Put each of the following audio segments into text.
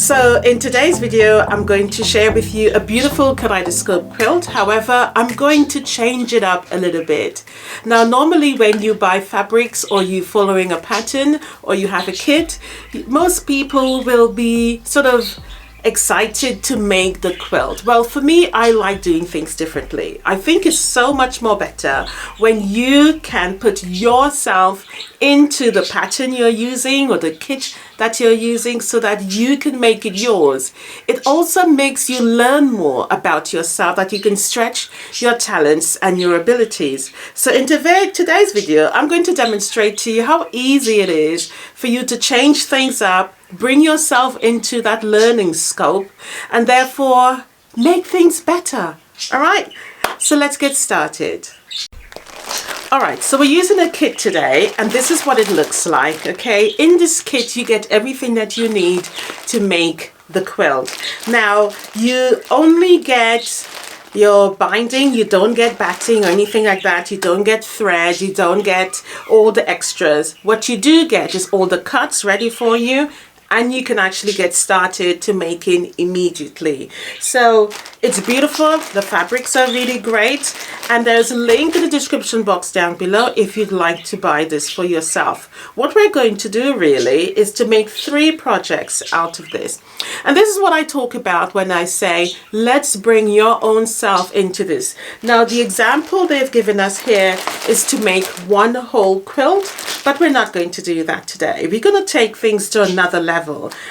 So in today's video, I'm going to share with you a beautiful kaleidoscope quilt. However, I'm going to change it up a little bit. Now, normally when you buy fabrics or you following a pattern or you have a kit, most people will be sort of excited to make the quilt. Well, for me, I like doing things differently. I think it's so much more better when you can put yourself into the pattern you're using or the kit that you're using so that you can make it yours. It also makes you learn more about yourself, that you can stretch your talents and your abilities. So in today's video, I'm going to demonstrate to you how easy it is for you to change things up, bring yourself into that learning scope, and therefore make things better. All right, so let's get started. All right, so we're using a kit today, and this is what it looks like, okay? In this kit, you get everything that you need to make the quilt. Now, you only get your binding, you don't get batting or anything like that, you don't get thread, you don't get all the extras. What you do get is all the cuts ready for you, and you can actually get started to making immediately. So it's beautiful, the fabrics are really great, and there's a link in the description box down below if you'd like to buy this for yourself. What we're going to do really is to make 3 projects out of this. And this is what I talk about when I say, let's bring your own self into this. Now, the example they've given us here is to make one whole quilt, but we're not going to do that today. We're going to take things to another level.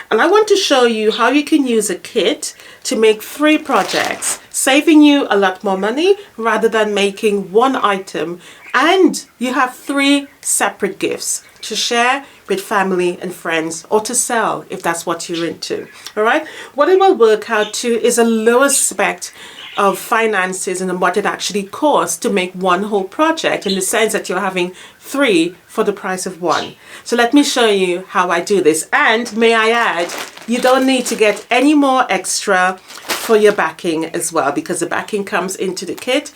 And I want to show you how you can use a kit to make 3 projects, saving you a lot more money rather than making one item. And you have 3 separate gifts to share with family and friends, or to sell if that's what you're into. All right, what it will work out to is a lower spec of finances and what it actually costs to make one whole project, in the sense that you're having 3 for the price of 1. So let me show you how I do this. And may I add, you don't need to get any more extra for your backing as well, because the backing comes into the kit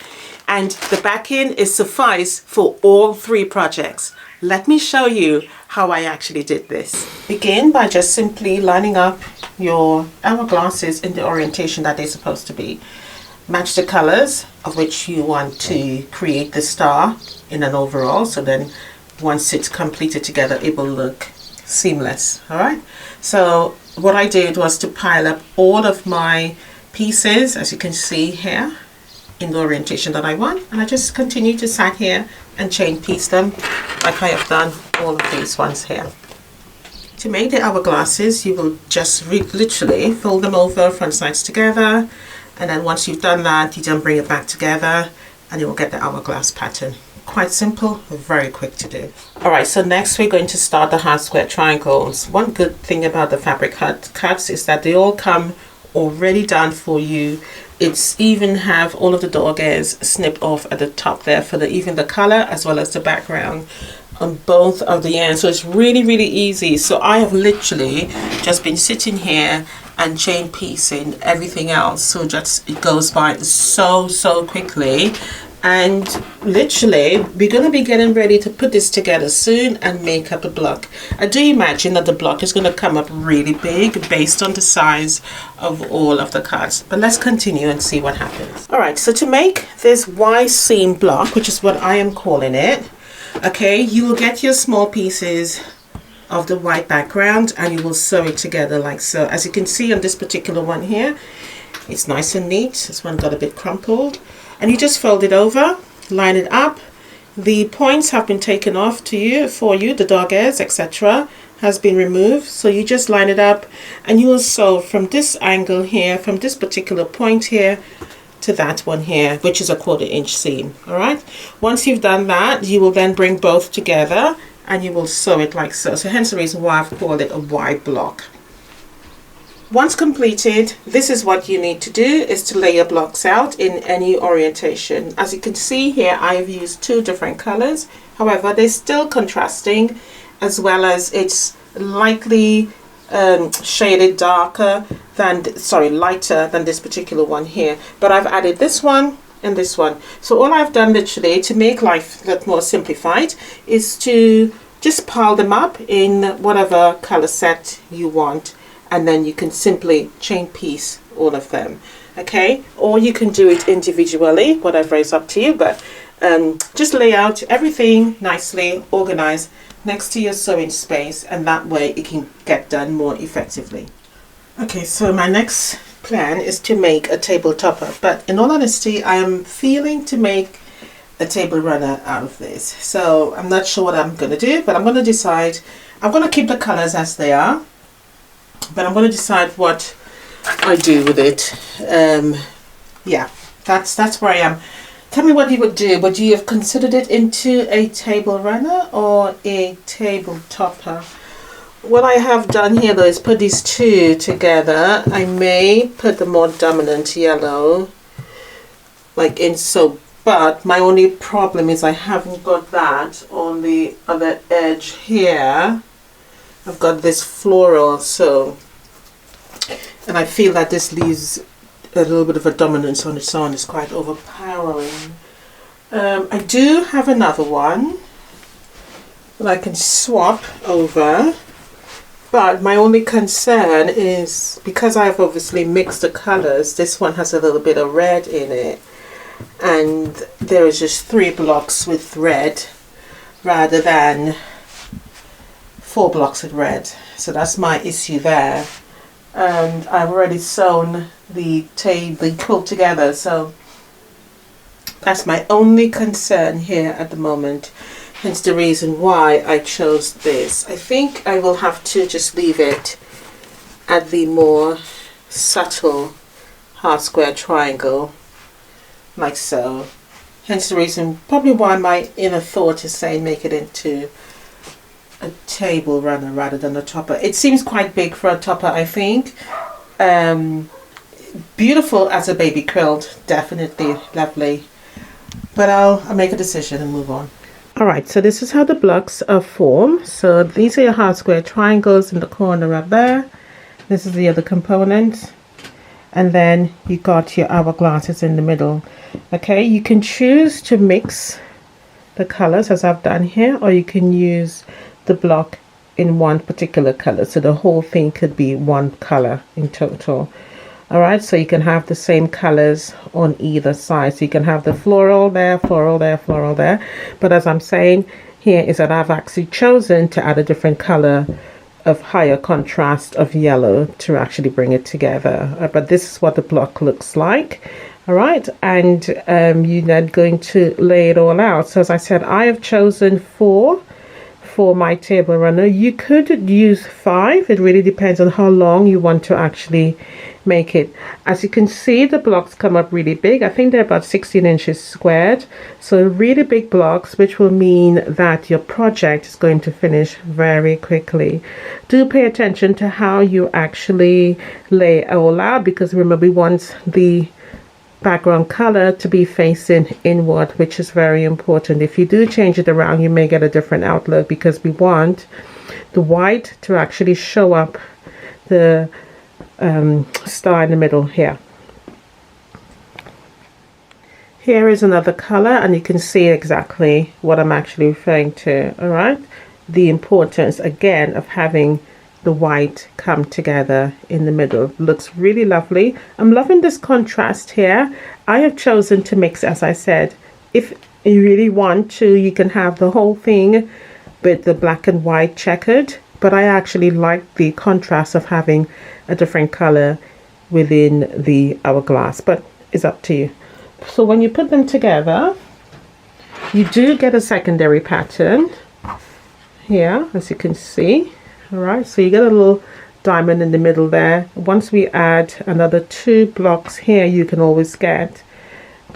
and the backing is suffice for all 3 projects. Let me show you how I actually did this. Begin by just simply lining up your hourglasses in the orientation that they're supposed to be. Match the colors of which you want to create the star in an overall, so then once it's completed together, it will look seamless. All right, so what I did was to pile up all of my pieces, as you can see here, in the orientation that I want, and I just continue to sat here and chain piece them like I have done all of these ones here. To make the hourglasses, you will just literally fold them over front sides together, and then once you've done that, you then bring it back together and you will get the hourglass pattern. Quite simple, very quick to do. All right, so next we're going to start the half square triangles. One good thing about the fabric cuts is that they all come already done for you. It's even have all of the dog ears snipped off at the top there for even the color as well as the background on both of the ends. So it's really easy. So I have literally just been sitting here and chain piecing everything else, so just it goes by so quickly. And literally we're going to be getting ready to put this together soon and make up a block. I do imagine that the block is going to come up really big based on the size of all of the cards, but let's continue and see what happens. All right, so to make this Y seam block, which is what I am calling it, okay, you will get your small pieces of the white background and you will sew it together like so. As you can see on this particular one here, it's nice and neat. This one got a bit crumpled. And you just fold it over, line it up. The points have been taken off for you, the dog ears, etc. has been removed. So you just line it up and you will sew from this angle here, from this particular point here to that one here, which is a 1/4 inch seam. All right. Once you've done that, you will then bring both together and you will sew it like so. So hence the reason why I've called it a Y block. Once completed, this is what you need to do, is to lay your blocks out in any orientation. As you can see here, I have used 2 different colors. However, they're still contrasting, as well as it's lightly shaded lighter than this particular one here. But I've added this one and this one. So all I've done literally to make life a lot more simplified is to just pile them up in whatever color set you want. and then you can simply chain piece all of them. Okay, or you can do it individually, whatever is up to you, but just lay out everything nicely organized next to your sewing space, and that way it can get done more effectively. Okay, so my next plan is to make a table topper, but in all honesty I am feeling to make a table runner out of this. So I'm not sure what I'm going to do, but I'm going to decide. I'm going to keep the colors as they are, but I'm going to decide what I do with it. Yeah, that's where I am. Tell me what you would do. Would you have considered it into a table runner or a table topper? What I have done here though is put these two together. I may put the more dominant yellow like in so, but my only problem is I haven't got that on the other edge here. I've got this floral, so, and I feel that this leaves a little bit of a dominance on its own. It's quite overpowering. I do have another one that I can swap over, but my only concern is because I've obviously mixed the colors, this one has a little bit of red in it, and there is just 3 blocks with red rather than 4 blocks with red. So that's my issue there. And I've already sewn the quilt together, so that's my only concern here at the moment, hence the reason why I chose this. I think I will have to just leave it at the more subtle half square triangle like so, hence the reason probably why my inner thought is saying make it into a table runner rather than a topper. It seems quite big for a topper, I think. Beautiful as a baby quilt, definitely lovely, but I'll make a decision and move on. Alright, so this is how the blocks are formed. So these are your half square triangles in the corner up there. This is the other component, and then you got your hourglasses in the middle. Okay, you can choose to mix the colors as I've done here, or you can use the block in one particular color, so the whole thing could be one color in total. All right, so you can have the same colors on either side, so you can have the floral there, floral there, floral there, but as I'm saying here is that I've actually chosen to add a different color of higher contrast of yellow to actually bring it together. But this is what the block looks like. All right, and you're then going to lay it all out. So as I said, I have chosen 4 for my table runner. You could use 5. It really depends on how long you want to actually make it. As you can see, the blocks come up really big. I think they're about 16 inches squared, so really big blocks, which will mean that your project is going to finish very quickly. Do pay attention to how you actually lay it all out, because remember, we want the background color to be facing inward, which is very important. If you do change it around, you may get a different outlook, because we want the white to actually show up the star in the middle here. Here is another color, and you can see exactly what I'm actually referring to. All right, the importance again of having the white come together in the middle. Looks really lovely. I'm loving this contrast here. I have chosen to mix, as I said, if you really want to, you can have the whole thing with the black and white checkered, but I actually like the contrast of having a different color within the hourglass, but it's up to you. So when you put them together, you do get a secondary pattern here, as you can see. All right, so you get a little diamond in the middle there. Once we add another 2 blocks here, you can always get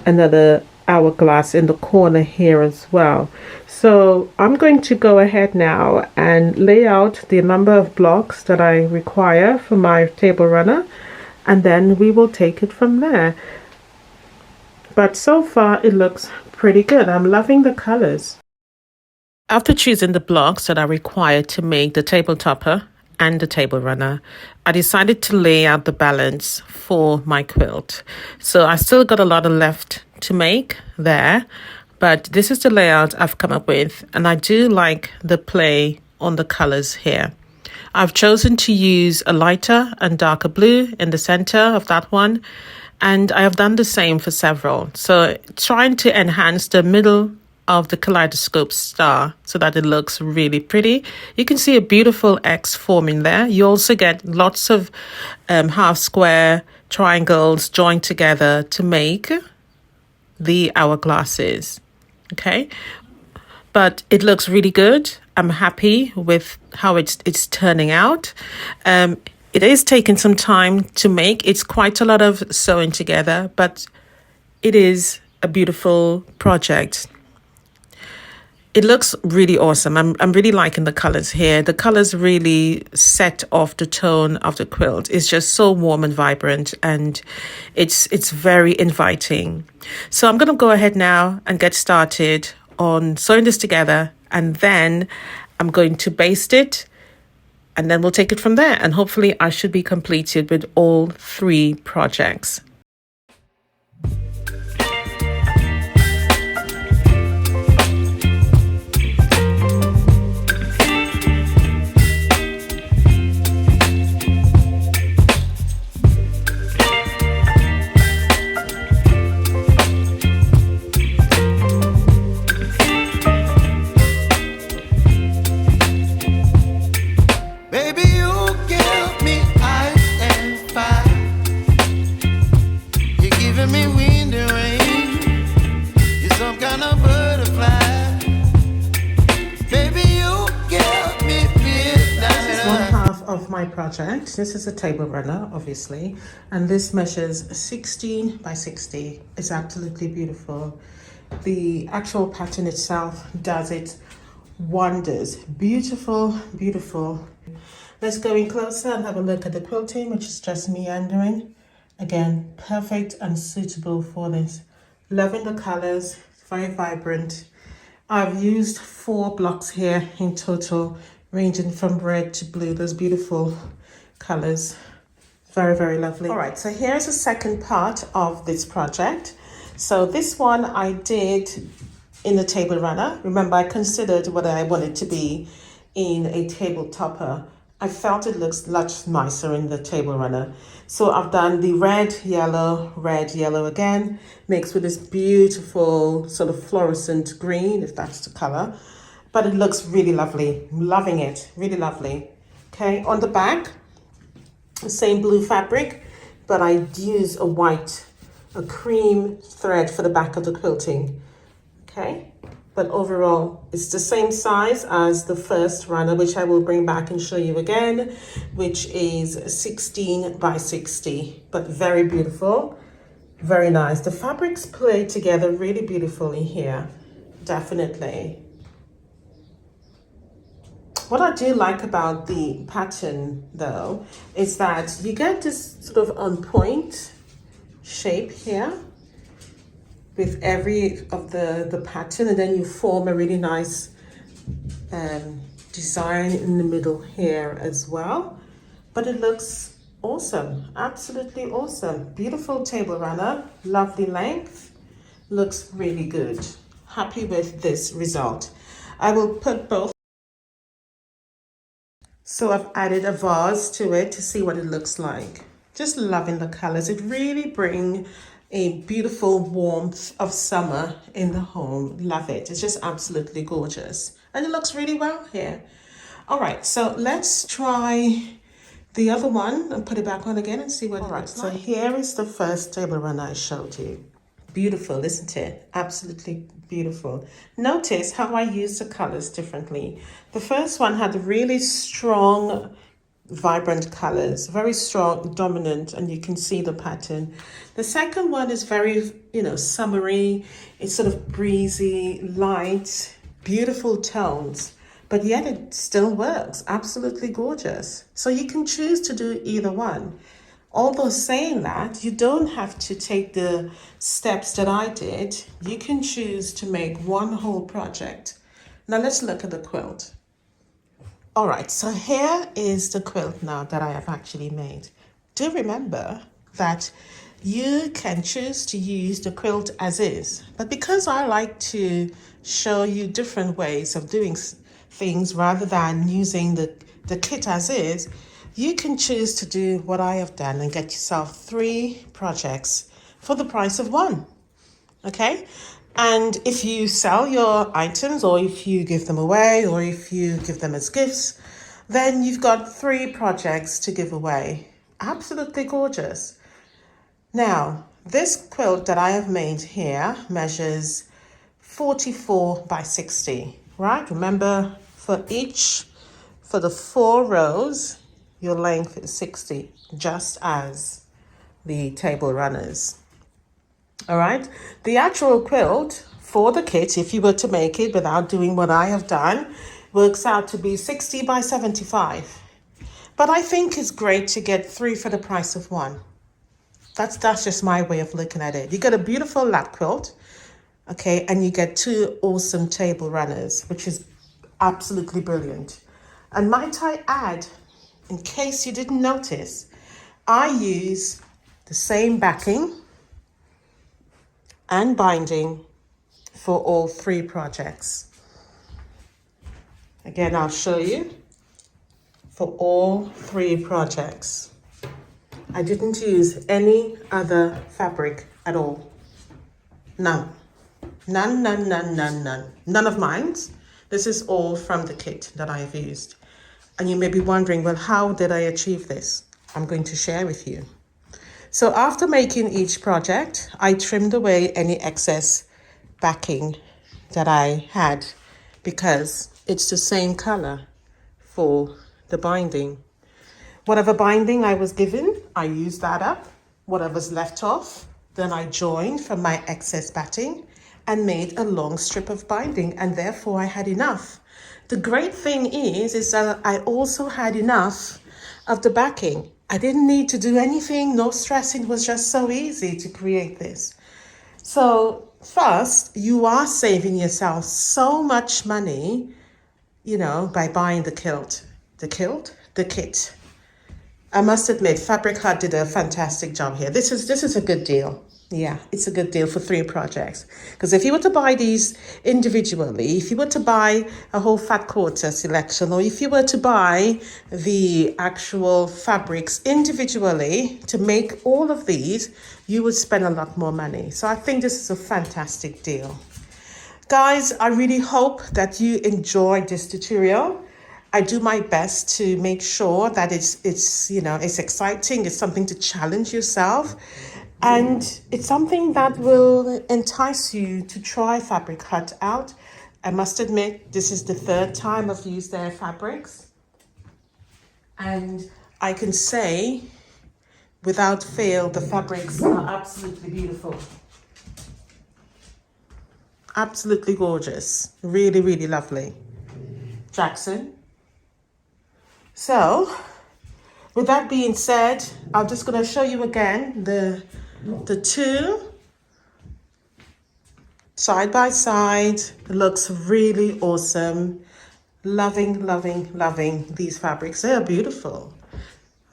another hourglass in the corner here as well. So I'm going to go ahead now and lay out the number of blocks that I require for my table runner, and then we will take it from there. But so far it looks pretty good. I'm loving the colors. After choosing the blocks that are required to make the table topper and the table runner, I decided to lay out the balance for my quilt. So I still got a lot of left to make there, but this is the layout I've come up with, and I do like the play on the colors here. I've chosen to use a lighter and darker blue in the center of that one. And I have done the same for several. So trying to enhance the middle of the Kaleidoscope star so that it looks really pretty. You can see a beautiful X forming there. You also get lots of half square triangles joined together to make the hourglasses. Okay, but it looks really good. I'm happy with how it's turning out. It is taking some time to make. It's quite a lot of sewing together, but it is a beautiful project. It looks really awesome. I'm really liking the colors here. The colors really set off the tone of the quilt. It's just so warm and vibrant, and it's very inviting. So I'm going to go ahead now and get started on sewing this together, and then I'm going to baste it, and then we'll take it from there. And hopefully I should be completed with all 3 projects. Project. This is a table runner, obviously, and this measures 16 by 60. It's absolutely beautiful. The actual pattern itself does it wonders. Beautiful, beautiful. Let's go in closer and have a look at the quilting, which is just meandering. Again, perfect and suitable for this. Loving the colors, very vibrant. I've used 4 blocks here in total, ranging from red to blue. Those beautiful colors, very, very lovely. All right, so here's the second part of this project. So this one I did in the table runner. Remember, I considered whether I wanted to be in a table topper. I felt it looks much nicer in the table runner. So I've done the red, yellow again, mixed with this beautiful sort of fluorescent green, if that's the color. But it looks really lovely. I'm loving it, really lovely. Okay, on the back, the same blue fabric, but I use a cream thread for the back of the quilting. Okay, but overall, it's the same size as the first runner, which I will bring back and show you again, which is 16 by 60, but very beautiful, very nice. The fabrics play together really beautifully here, definitely. What I do like about the pattern, though, is that you get this sort of on point shape here with every of the pattern, and then you form a really nice design in the middle here as well. But it looks awesome, absolutely awesome. Beautiful table runner, lovely length, looks really good. Happy with this result. I will put both. So I've added a vase to it to see what it looks like. Just loving the colors. It really brings a beautiful warmth of summer in the home. Love it. It's just absolutely gorgeous. And it looks really well here. All right, so let's try the other one and put it back on again and see what it looks like. So here is the first table runner I showed you. Beautiful, isn't it? Absolutely beautiful. Notice how I use the colors differently. The first one had really strong, vibrant colors, very strong, dominant, and you can see the pattern. The second one is very, summery. It's sort of breezy, light, beautiful tones, but yet it still works. Absolutely gorgeous. So you can choose to do either one. Although saying that, you don't have to take the steps that I did. You can choose to make one whole project. Now let's look at the quilt. All right, so here is the quilt now that I have actually made. Do remember that you can choose to use the quilt as is, but because I like to show you different ways of doing things rather than using the kit as is, you can choose to do what I have done and get yourself 3 projects for the price of 1. Okay? And if you sell your items, or if you give them away, or if you give them as gifts, then you've got 3 projects to give away. Absolutely gorgeous. Now, this quilt that I have made here measures 44 by 60, right? Remember, for the 4 rows, your length is 60, just as the table runners. All right. The actual quilt for the kit, if you were to make it without doing what I have done, works out to be 60 by 75. But I think it's great to get 3 for the price of 1. That's just my way of looking at it. You get a beautiful lap quilt, okay, and you get 2 awesome table runners, which is absolutely brilliant. And might I add, in case you didn't notice, I use the same backing and binding for all 3 projects. Again, I'll show you for all 3 projects. I didn't use any other fabric at all. None. None of mine. This is all from the kit that I've used. And you may be wondering, well, how did I achieve this? I'm going to share with you. So after making each project, I trimmed away any excess backing that I had because it's the same color for the binding. Whatever binding I was given, I used that up. Whatever's left off, then I joined from my excess batting and made a long strip of binding, and therefore I had enough. The great thing is that I also had enough of the backing. I didn't need to do anything, no stressing. It was just so easy to create this. So first, you are saving yourself so much money, by buying the kit. I must admit, Fabric Hut did a fantastic job here. This is a good deal. Yeah, it's a good deal for 3 projects. Because if you were to buy these individually, if you were to buy a whole fat quarter selection, or if you were to buy the actual fabrics individually to make all of these, you would spend a lot more money. So I think this is a fantastic deal. Guys, I really hope that you enjoyed this tutorial. I do my best to make sure that it's exciting. It's something to challenge yourself. And it's something that will entice you to try Fabric Hut out. I must admit, this is the 3rd time I've used their fabrics. And I can say, without fail, the fabrics are absolutely beautiful. Absolutely gorgeous. Really, really lovely. Jackson. So, with that being said, I'm just going to show you again the 2 side by side. It looks really awesome. Loving these fabrics. They are beautiful.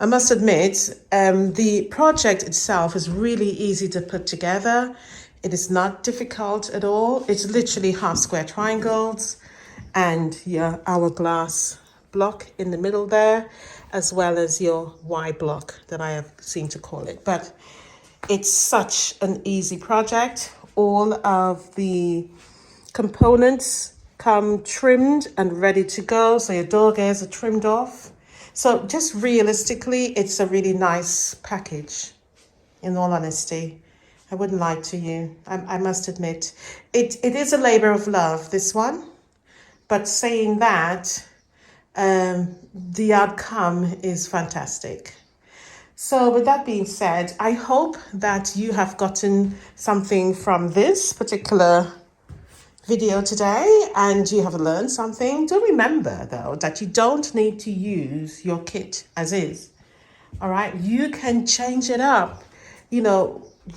I must admit, the project itself is really easy to put together. It is not difficult at all. It's literally half square triangles and your hourglass block in the middle there, as well as your Y block that I have seemed to call it. But it's such an easy project. All of the components come trimmed and ready to go. So your door gears are trimmed off. So just realistically, it's a really nice package, in all honesty. I wouldn't lie to you. I must admit. It is a labor of love, this one. But saying that, the outcome is fantastic. So with that being said, I hope that you have gotten something from this particular video today and you have learned something. Do remember though that you don't need to use your kit as is. All right, you can change it up.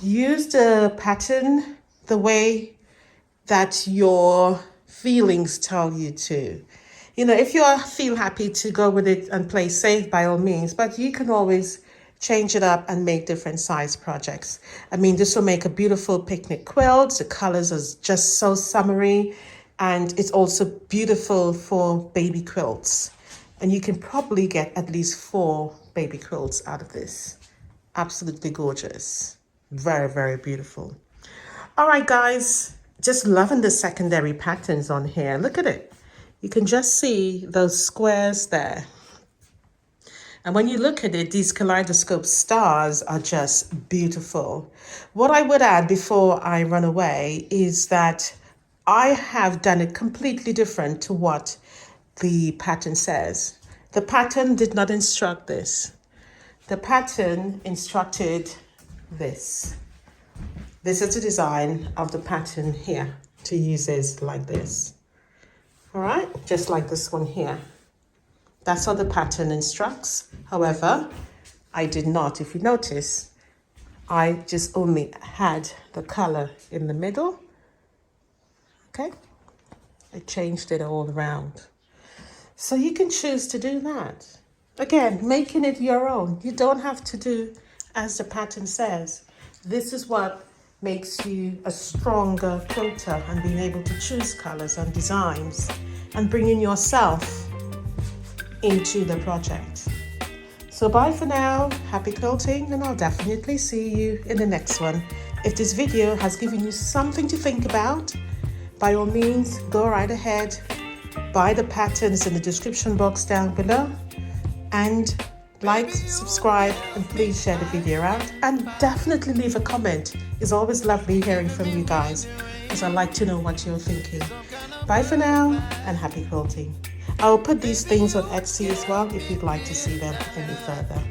Use the pattern the way that your feelings tell you to. If you feel happy to go with it and play safe, by all means, but you can always change it up and make different size projects. I mean, this will make a beautiful picnic quilt. The colors are just so summery. And it's also beautiful for baby quilts. And you can probably get at least 4 baby quilts out of this. Absolutely gorgeous. Very, very beautiful. All right, guys, just loving the secondary patterns on here. Look at it. You can just see those squares there. And when you look at it, these kaleidoscope stars are just beautiful. What I would add before I run away is that I have done it completely different to what the pattern says. The pattern did not instruct this. The pattern instructed this. This is the design of the pattern here, to use this like this. All right, just like this one here. That's how the pattern instructs. However, I did not. If you notice, I just only had the color in the middle. Okay, I changed it all around. So you can choose to do that. Again, making it your own. You don't have to do as the pattern says. This is what makes you a stronger quilter, and being able to choose colors and designs and bringing yourself into the project. So bye for now, happy quilting, and I'll definitely see you in the next one. If this video has given you something to think about, by all means, go right ahead, buy the patterns in the description box down below, and like, subscribe, and please share the video out, and definitely leave a comment. It's always lovely hearing from you guys, because I like to know what you're thinking. Bye for now, and happy quilting. I'll put these things on Etsy as well if you'd like to see them any further.